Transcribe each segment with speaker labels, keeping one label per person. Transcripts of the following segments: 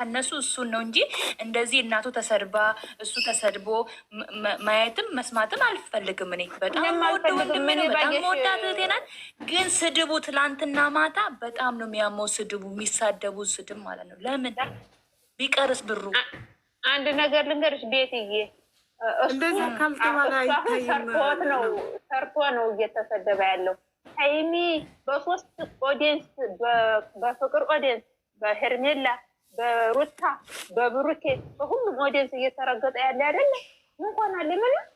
Speaker 1: ከነሱ እሱን ነው እንጂ እንደዚህ እናቱ ተሰድባ እሱ ተሰድቦ ማየትም መስማትም አልፈልግም። እኔ በጣም ወደ ወንድሜ ነው፣ በጣም ወዳት እህቴ ናት። ግን ስድቡ ትላንትና ማታ በጣም ነው የሚያመው። ስድቡ የሚሳደቡ ስድብ ማለት ነው። ለምን ቢቀርስ ብሩ።
Speaker 2: አንድ ነገር ልንገርሽ ቤትዬ፣
Speaker 3: እንደዚህ ካልተባለ
Speaker 2: ሰርቶ ነው እየተሰደበ ያለው። ሀይሚ በሶስት ኦዲየንስ፣ በፍቅር ኦዲየንስ፣ በሄርሜላ፣ በሩታ፣ በብሩኬ፣ በሁሉም ኦዲየንስ እየተረገጠ ያለ አይደለ? እንኳን አለ ምንም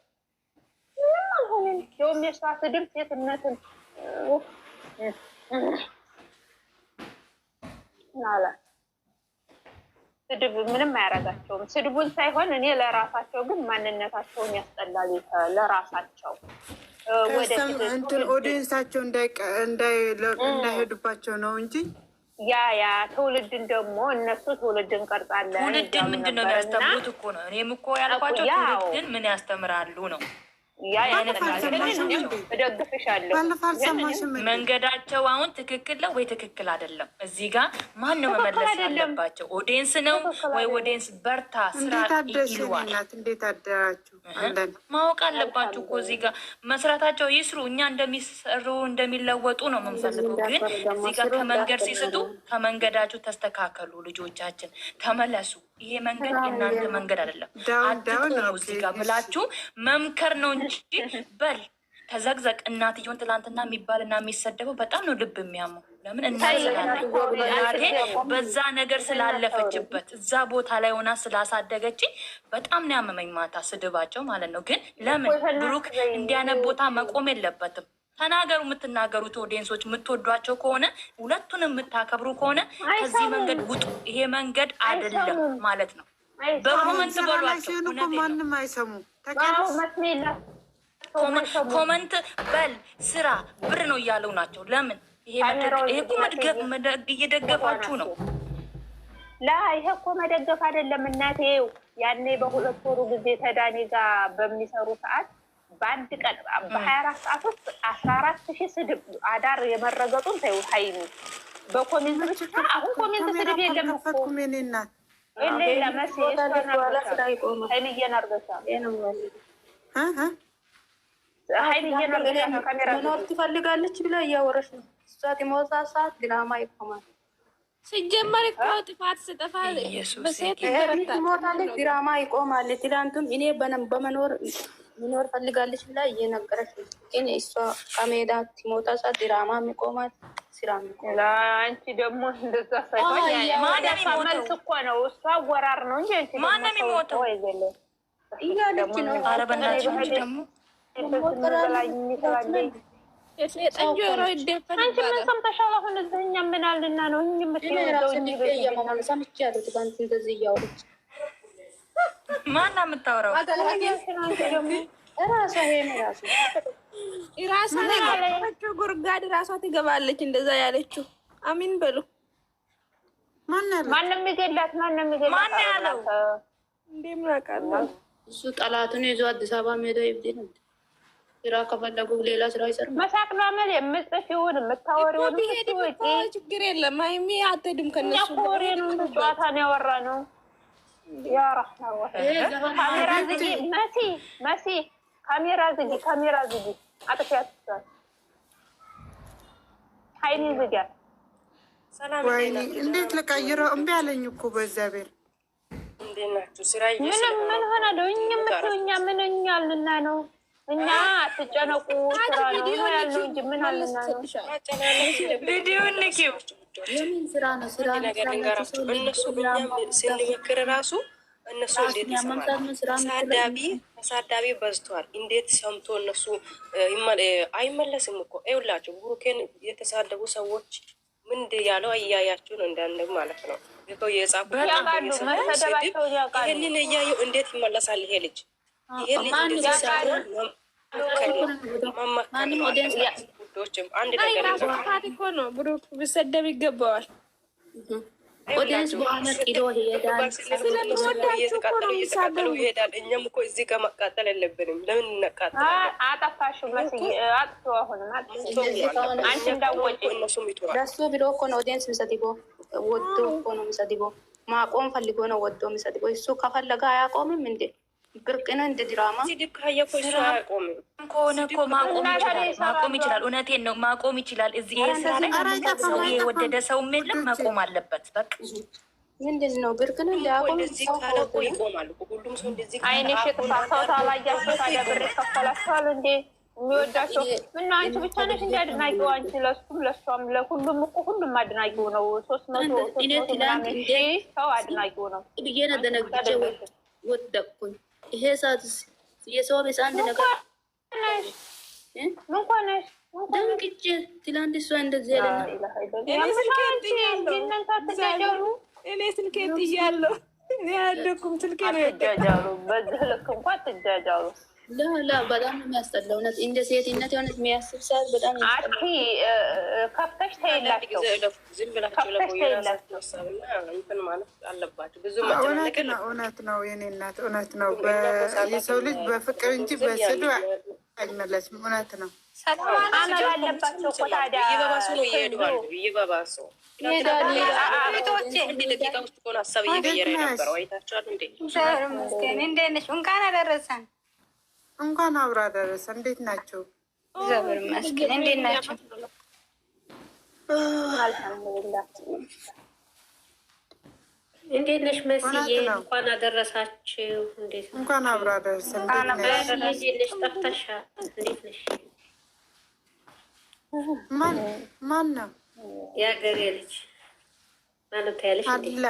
Speaker 2: አልሆነም። የውም የሷ ስድብ ሴትነትን ናላ ስድብ ምንም አያረጋቸውም። ስድቡን ሳይሆን እኔ ለራሳቸው ግን ማንነታቸውን ያስጠላል። ለራሳቸው
Speaker 3: እንትን ኦዲየንሳቸው እንዳይሄዱባቸው ነው እንጂ
Speaker 1: ያ ትውልድን ደግሞ እነሱ ትውልድን ቀርጻለን። ትውልድን ምንድን ነው የሚያስተምሩት እኮ ነው። እኔም እኮ ያልኳቸው ትውልድን ምን ያስተምራሉ ነው። ያ እደግፍሻለሁ። መንገዳቸው አሁን ትክክል ነው ወይ ትክክል አይደለም? እዚህ ጋር ማን ነው መመለስ ያለባቸው? ኦዲየንስ ነው ወይ ኦዲየንስ በርታ ስራ ይሏል?
Speaker 3: እንዴት አደራችሁ?
Speaker 1: ማወቅ አለባችሁ እኮ እዚህ ጋር መስራታቸው ይስሩ። እኛ እንደሚሰሩ እንደሚለወጡ ነው የምንፈልገው። ግን እዚህ ጋር ከመንገድ ሲስቱ ከመንገዳችሁ ተስተካከሉ። ልጆቻችን ተመለሱ። ይሄ መንገድ የእናንተ መንገድ አይደለም። አትቁሙ እዚህ ጋር ብላችሁ መምከር ነው እንጂ በል ተዘግዘቅ። እናትየውን ትላንትና የሚባልና የሚሰደበው በጣም ነው ልብ የሚያመው። ለምን እናቴ በዛ ነገር ስላለፈችበት እዛ ቦታ ላይ ሆና ስላሳደገች በጣም ነው ያመመኝ ማታ ስድባቸው ማለት ነው። ግን ለምን ብሩክ እንዲያነ ቦታ መቆም የለበትም። ተናገሩ። የምትናገሩት ኦዲየንሶች የምትወዷቸው ከሆነ ሁለቱንም የምታከብሩ ከሆነ ከዚህ መንገድ ውጡ። ይሄ መንገድ አይደለም ማለት ነው። በኮመንት በሏቸው።
Speaker 3: ማንም አይሰሙ።
Speaker 1: ኮመንት በል ስራ ብር ነው እያለው ናቸው። ለምን ይሄ እየደገፋችሁ ነው?
Speaker 2: ይሄ እኮ መደገፍ አይደለም እናቴው። ያኔ በሁለት ወሩ ጊዜ ተዳኒ ጋር በሚሰሩ ሰዓት በአንድ ቀን በ24 ሰዓት ውስጥ 14,000 ስድብ አዳር የመረገጡን ተይው። ሀይሚ በኮሜንት ብቻ አሁን ኮሜንት ስድብ የለም እኮ ሌላ መስ ሀይሚ እየናርገቻ
Speaker 4: መኖር ትፈልጋለች ብላ እያወረች ነው። እሷት የመወሳ ሰዓት ድራማ ይቆማል።
Speaker 5: ሲጀመር እኮ ጥፋት ስጠፋ በሴት
Speaker 4: ሞታለች፣ ድራማ ይቆማል። ትላንቱም እኔ መኖር ፈልጋለች ብላ እየነገረች ነው። ግን እሷ ከሜዳ ትሞታ ሰዓት ድራማ የሚቆማል፣ ስራ የሚቆማል።
Speaker 2: አንቺ ደግሞ እንደዛ ሳይሆን መልስ እኮ ነው። እሷ ወራር ነው እንጂ
Speaker 1: ማንም የሚሞተው
Speaker 4: እያለች ነው።
Speaker 1: ኧረ በእናትሽ ደግሞ
Speaker 5: ጠንጆሮ ይደፈን።
Speaker 2: አንቺ ምን ሰምተሻል? አሁን እኛ ምን አልና ነው
Speaker 1: ማና የምታወራው?
Speaker 5: ራሷ ጉርጋድ ራሷ ትገባለች። እንደዛ ያለችው አሚን በሉ።
Speaker 2: ማንም ይገላት
Speaker 1: ማን ያለው
Speaker 5: እንዴም ያውቃለሁ።
Speaker 4: እሱ ጠላቱን ይዞ አዲስ አበባ ሜዳ ይብድን ስራ ከፈለጉ ሌላ ስራ ይሰሩ።
Speaker 2: መሳቅ ነው አመል። የምጽፊውን የምታወሪውን
Speaker 5: ችግር የለም። ሀይሚ አትሄድም ከነሱ
Speaker 2: ወሬ ነው። ጨዋታ ነው ያወራነው። ያ ረህማ ካሜራ ዝጊ መሲ ካሜራ ዝጊ አጥፊያት ሀይሚ ዝጊ።
Speaker 3: ወይኔ እንዴት ለቀይረው እምቢ አለኝ እኮ በእግዚአብሔር።
Speaker 6: እንዴት ናችሁ? ስራ
Speaker 2: ምን ሆነ ነው? እኛ ምንኛልና ነው? እኛ አትጨነቁ፣ ስራ ነው ያለው እንጂ ምን አለና ነው?
Speaker 1: ቪዲዮ ንኪው።
Speaker 4: የምን ስራ ነው? ስራ
Speaker 6: ነገር ልንገራችሁ። እነሱ ስንመክር ራሱ እነሱ እንዴት ተሳዳቢ በዝቷል። እንዴት ሰምቶ እነሱ አይመለስም እኮ ይኸውላችሁ። ብሩኬን የተሳደቡ ሰዎች ምንድ ያለው እያያችሁ ነው እንዳንድ ማለት ነው። የጻፉ ይህንን እያየው እንዴት ይመለሳል ይሄ ልጅ?
Speaker 5: እኮ ነው ብሩክ ቢሰደብ ይገባዋል።
Speaker 4: ኦዲየንስ በኋላ ጥሎ
Speaker 6: እየተቃጠሉ ይሄዳል። እኛም እኮ እዚህ ጋር መቃጠል የለብንም። ለምን እንቃጠላለን?
Speaker 2: አጠፋሽው መስዬ አጥቶ አሁንም አንቺ እንዳወጪ
Speaker 4: ለሱ ብሎ እኮ ነው ኦዲየንስ የሚሰድበው። ወዶ እኮ ነው የሚሰድበው። ማቆም ፈልጎ ነው ወዶ የሚሰድበው። እሱ ከፈለገ አያቆምም እንዴ? ብርቅ ነው እንደ ድራማ
Speaker 1: ከሆነ እኮ ማቆም ይችላል። እውነቴን ነው፣ ማቆም ይችላል። እዚህ ይሄ ስራ ላይ ሰው የወደደ ሰው የለም፣ መቆም አለበት። በቃ
Speaker 4: ምንድን ነው ብርቅ ነው እንዲያቆም
Speaker 2: አይንሽ የተሳሳው ታላያቸው ታዲያ ብር ይከፈላቸዋል እንዴ? የሚወዳቸው ምና አንቺ ብቻ ነሽ እንዲ አድናቂው? አንቺ ለሱም ለሷም ለሁሉም እኮ ሁሉም አድናቂው ነው። 300 ሰው አድናቂው ነው ብዬ
Speaker 4: ነደነግጬ ወደቅኩኝ። ይሄ ሰዓት የሰው ቤት አንድ ነገር
Speaker 2: ምንኳነሽ
Speaker 4: ደንግጬ ትላንት እሷ እንደዚህ ያለና
Speaker 5: እኔ ስልኬት እያለሁ እኔ ያደኩም ስልኬ ነው
Speaker 2: ትጃጃሉ። በዚህ ልክ እንኳ ትጃጃሉ።
Speaker 4: ላ በጣም ነው የሚያስጠላው። እውነት እንደ ሴትነት የሆነት የሚያስብ ሰዓት በጣም
Speaker 2: አቲ ከፍተሽ ተይላቸው
Speaker 3: እውነት ነው የኔ እናት፣ እውነት ነው። የሰው ልጅ በፍቅር እንጂ በስድብ አይመለስም። እውነት ነው።
Speaker 2: አመል አለባቸው እኮ ታዲያ
Speaker 4: እንኳን አደረሰን።
Speaker 3: እንኳን አብራ ደረሰ። እንዴት ናቸው?
Speaker 4: እግዚአብሔር ይመስገን። እንዴት ናቸው?
Speaker 7: እንዴት ነሽ መስዬ? እንኳን አደረሳችሁ። እንዴት ነው?
Speaker 3: እንኳን አብራ ደረሰ።
Speaker 7: እንዴት ነሽ? ጠፍተሻል። እንዴት ነሽ?
Speaker 3: ማን ነው?
Speaker 7: የሀገሬ ልጅ ማለት ያለሽ
Speaker 3: አለ።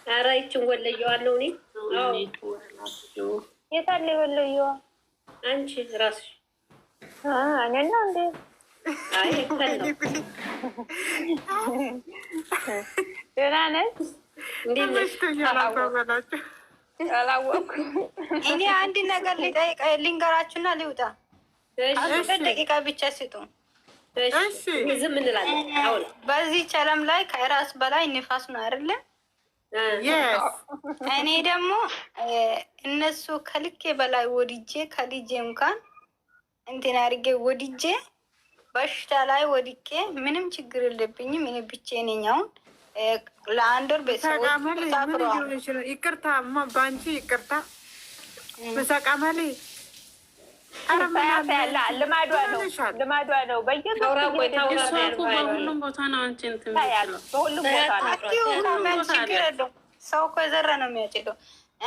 Speaker 7: ኧረ ይችን ወለየዋን ነው። እኔ
Speaker 2: የታለ ወለየዋ?
Speaker 7: አንቺ ራስሽ
Speaker 2: እኔ ነው እንዴ?
Speaker 7: አይ
Speaker 2: ደህና ነሽ?
Speaker 7: እንዴት ነሽ?
Speaker 2: አላወኩም።
Speaker 4: እኔ አንድ ነገር ልንገራችሁና ልውጣ። ደቂቃ ብቻ ስጡ።
Speaker 7: ዝም እንላለን። አሁን
Speaker 4: በዚህ ጨለም ላይ ከራስ በላይ ንፋስ ነው አይደለ? እኔ ደግሞ እነሱ ከልኬ በላይ ወድጄ ከልጄ እንኳን እንትን አድርጌ ወድጄ በሽታ ላይ ወድቄ ምንም ችግር የለብኝም። እኔ ብቻዬን ነኝ። አሁን ለአንድ ወር
Speaker 3: ይቅርታ በአንቺ ይቅርታ መሳቃመሌ
Speaker 2: ልማዷ ነው፣ ልማዷ ነው። በሁሉም
Speaker 7: ቦታ ነው።
Speaker 2: በሁሉም ቦታ ነው።
Speaker 4: ችግር የለውም። ሰው እኮ የዘራ ነው የሚያጭደው።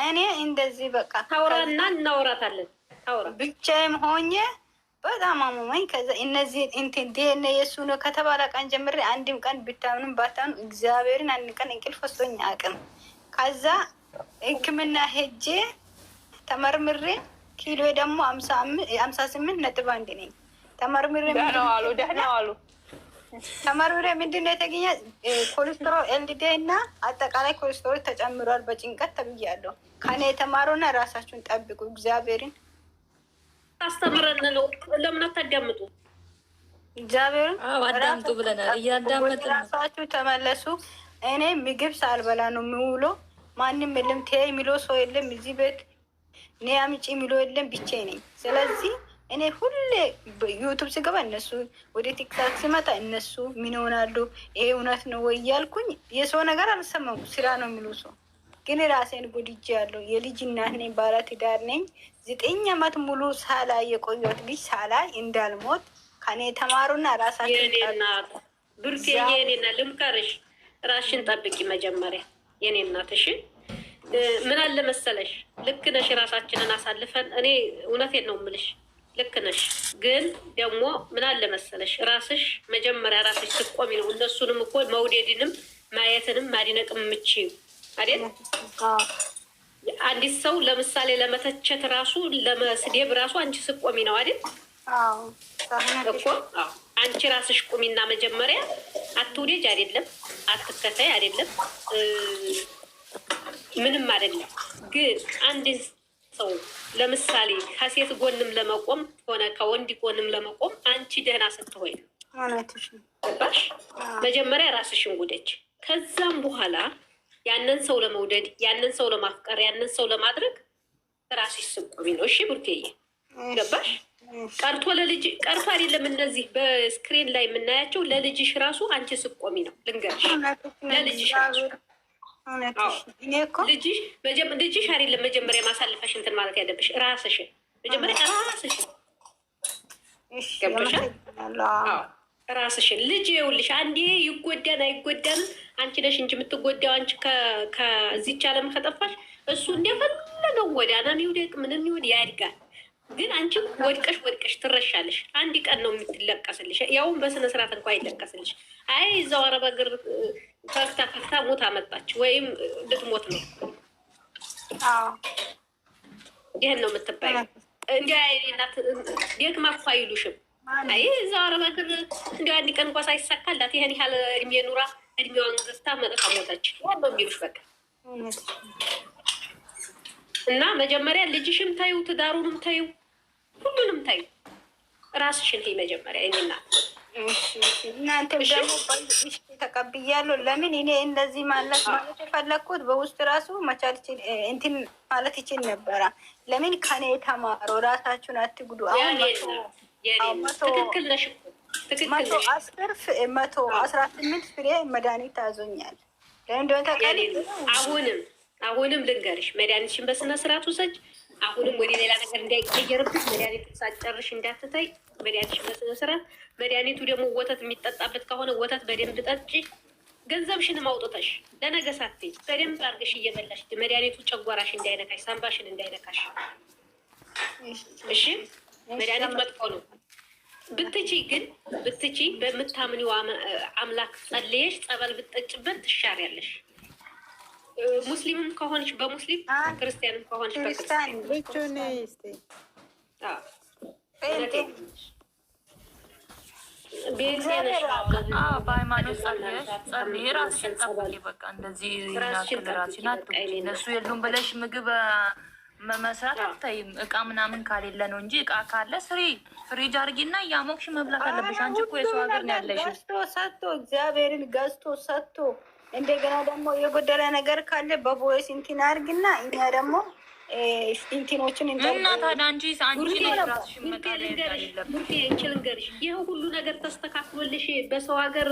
Speaker 4: እኔ እንደዚህ በቃ
Speaker 7: ታውራና እናውራታለን። ታውራ
Speaker 4: ብቻዬም ሆኜ በጣም አሞመኝ። ከዛ እነዚህ እንትን ዲኤንኤ የእሱ ነው ከተባለ ቀን ጀምሬ አንድም ቀን ብታምኑም ባታምኑ እግዚአብሔርን አንድ ቀን እንቅልፍ ወስዶኝ አያውቅም። ከዛ ሕክምና ሄጄ ተመርምሬ ኪሎ ደግሞ 58.1 ነኝ። ተመርምሬ ምንድን ነው የተገኘ? ኮሌስትሮል ኤልዲ እና አጠቃላይ ኮሌስትሮል ተጨምሯል። በጭንቀት ተብያለሁ። ከኔ የተማሩና ራሳችሁን ጠብቁ። እግዚአብሔርን
Speaker 7: አስተምረን ነው። ለምን አታዳምጡ?
Speaker 4: እግዚአብሔርን
Speaker 1: አዳምጡ ብለናል። እያዳመጥን
Speaker 4: ራሳችሁ ተመለሱ። እኔ ምግብ ሳልበላ ነው የምውሎ። ማንም የለም። ቴ የሚሎ ሰው የለም እዚህ ቤት። እኔ አምጪ የሚሎ የለም። ብቻዬ ነኝ። ስለዚህ እኔ ሁሌ ዩቱብ ስገባ እነሱ፣ ወደ ቲክታክ ስመጣ እነሱ ምን ይሆናሉ? ይሄ እውነት ነው ወይ እያልኩኝ የሰው ነገር አልሰማም። ስራ ነው የሚሉ ሰው ግን ራሴን ጎድጄ ያለው የልጅ እናት ነኝ። ባለ ትዳር ነኝ። 9 ዓመት ሙሉ ሳላይ የቆየሁት ልጅ ሳላይ እንዳልሞት ከኔ ተማሩና ራሳችን
Speaker 7: ብርቴ የኔና ልምከርሽ፣ ራስሽን ጠብቂ መጀመሪያ የኔ እናት። እሺ ምን አለ መሰለሽ፣ ልክ ነሽ። ራሳችንን አሳልፈን እኔ እውነቴን ነው የምልሽ፣ ልክ ነሽ። ግን ደግሞ ምን አለ መሰለሽ፣ ራስሽ መጀመሪያ ራስሽ ስትቆሚ ነው እነሱንም እኮ መውደድንም ማየትንም ማድነቅም የምችይው አይደል? አንዲት ሰው ለምሳሌ ለመተቸት ራሱ ለመስደብ ራሱ አንቺ ስትቆሚ ነው አይደል? እኮ አንቺ ራስሽ ቁሚና መጀመሪያ አትውደጅ አይደለም፣ አትከታይ አይደለም፣ ምንም አይደለም። ግን አንድ ሰው ለምሳሌ ከሴት ጎንም ለመቆም ሆነ ከወንድ ጎንም ለመቆም አንቺ ደህና ስትሆይ ባሽ መጀመሪያ ራስሽን ውደጅ። ከዛም በኋላ ያንን ሰው ለመውደድ፣ ያንን ሰው ለማፍቀር፣ ያንን ሰው ለማድረግ ራስሽ ስትቆሚ ነው። እሺ ብርቴዬ፣ ገባሽ? ቀርቶ ለልጅ ቀርቶ አይደለም እነዚህ በስክሪን ላይ የምናያቸው ለልጅሽ ራሱ አንቺ ስቆሚ ነው ልንገርሽ። ለልጅሽ ልጅሽ አይደለም መጀመሪያ ማሳልፈሽ እንትን ማለት ያለብሽ ራስሽን መጀመሪያ ራስሽን ገብቶሻል? ራስሽን ልጅ ይኸውልሽ፣ አንዴ ይጎዳን አይጎዳንም አንቺ ነሽ እንጂ የምትጎዳው። አንቺ ከዚች ዓለም ከጠፋሽ እሱ እንደፈለገው ወዳናም ይውደቅ ምንም ይውድ ያድጋል። ግን አንቺ ወድቀሽ ትረሻለሽ። አንድ ቀን ነው የምትለቀስልሽ፣ ያውም በስነ ስርዓት እንኳ ይለቀስልሽ። አይ እዛው አረብ ሀገር ፈክታ ሞት አመጣች ወይም ልትሞት ነው። ይህን ነው የምትባይ። እንዲ አይነት ደግማ እኮ አይሉሽም። አይ እዛው አረብ ሀገር እንዲ አንድ ቀን እንኳ ሳይሳካላት ይህን ያህል እድሜ ኑራ እድሜዋን ገዝታ መጥታ ሞተች ነው የሚሉሽ። በቃ እና መጀመሪያ ልጅሽም ታዩ፣ ትዳሩንም ታዩ፣ ሁሉንም ታዩ። ራስሽን ይ መጀመሪያ እኔና
Speaker 4: እናንተም ደግሞ ተቀብያለሁ። ለምን እኔ እንደዚህ ማለት የፈለግኩት በውስጥ ራሱ መቻል እንትን ማለት ይችል ነበረ። ለምን ከኔ ተማሩ፣ ራሳችሁን አትጉዱ።
Speaker 7: ትክክል ነሽ።
Speaker 4: 118 ፍሬ መድኃኒት ታዞኛል። ለእንደሆነ ተቃል
Speaker 7: አሁንም ልንገርሽ፣ መድኃኒትሽን በስነ ስርዓት ውሰጅ። አሁንም ወደ ሌላ ነገር እንዳይቀየርብሽ መድኃኒት ሳትጨርሽ እንዳትተይ። መድኃኒትሽን በስነ ስርዓት። መድኃኒቱ ደግሞ ወተት የሚጠጣበት ከሆነ ወተት በደንብ ጠጪ። ገንዘብሽንም አውጥተሽ ለነገ ሳትይ በደንብ አድርገሽ እየበላሽ መድኃኒቱ ጨጓራሽ እንዳይነካሽ፣ ሳምባሽን እንዳይነካሽ። እሺ፣ መድኃኒት መጥፎ ነው። ብትቺ በምታምኒው አምላክ ጸልየሽ ጸበል ብትጠጭበት ትሻሪያለሽ። ሙስሊምም ከሆንሽ በሙስሊም ክርስቲያንም ከሆንሽ በክርስቲያን
Speaker 1: በሃይማኖት ጸልዬ ራስሽን ጠብቂ። በቃ እንደዚህ ናክል ራስሽን አትውጪ። እነሱ የሉም ብለሽ ምግብ መስራት አታይም። እቃ ምናምን ካሌለ ነው እንጂ እቃ ካለ ፍሪጅ አድርጊና እያሞቅሽ መብላት አለብሽ። አንቺ እኮ የሰው ሀገር ነው ያለሽ።
Speaker 4: ሰጥቶ እግዚአብሔርን ገዝቶ ሰጥቶ እንደገና ደግሞ የጎደለ ነገር ካለ በቦይስ እንትን አድርግና እኛ ደግሞ እንትኖችን
Speaker 1: እና ታዲያ አንቺ ራስሽን
Speaker 7: ልንገርሽ፣ ይህ ሁሉ ነገር ተስተካክሎልሽ በሰው ሀገር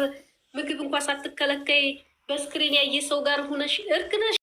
Speaker 7: ምግብ እንኳ ሳትከለከይ በስክሪን ያየ ሰው ጋር ሁነሽ እርግነሽ